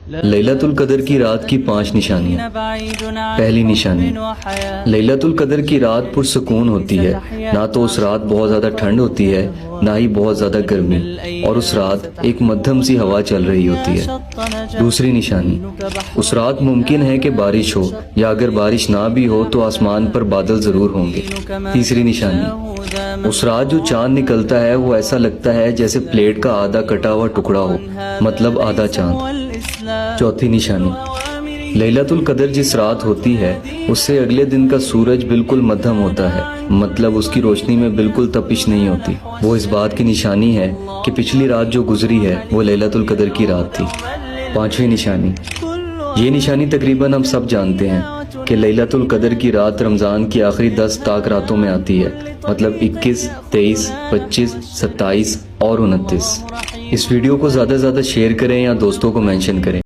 لیلۃ القدر کی رات کی 5 نشانیاں۔ پہلی نشانی، لیلۃ القدر کی رات پرسکون ہوتی ہے، نہ تو اس رات بہت زیادہ ٹھنڈ ہوتی ہے نہ ہی بہت زیادہ گرمی، اور اس رات ایک مدھم سی ہوا چل رہی ہوتی ہے۔ دوسری نشانی، اس رات ممکن ہے کہ بارش ہو، یا اگر بارش نہ بھی ہو تو آسمان پر بادل ضرور ہوں گے۔ تیسری نشانی، اس رات جو چاند نکلتا ہے وہ ایسا لگتا ہے جیسے پلیٹ کا آدھا کٹا ہوا ٹکڑا ہو، مطلب آدھا چاند۔ چوتھی نشانی، لیلۃ القدر جس رات ہوتی ہے اس سے اگلے دن کا سورج بالکل مدھم ہوتا ہے، مطلب اس کی روشنی میں بالکل تپش نہیں ہوتی۔ وہ اس بات کی نشانی ہے کہ پچھلی رات جو گزری ہے وہ لیلۃ القدر کی رات تھی۔ پانچویں نشانی، یہ نشانی تقریباً ہم سب جانتے ہیں کہ لیلۃ القدر کی رات رمضان کی آخری 10 تاک راتوں میں آتی ہے، مطلب 21، 23، 25، 27 اور 29۔ اس ویڈیو کو زیادہ سے زیادہ شیئر کریں یا دوستوں کو مینشن کریں۔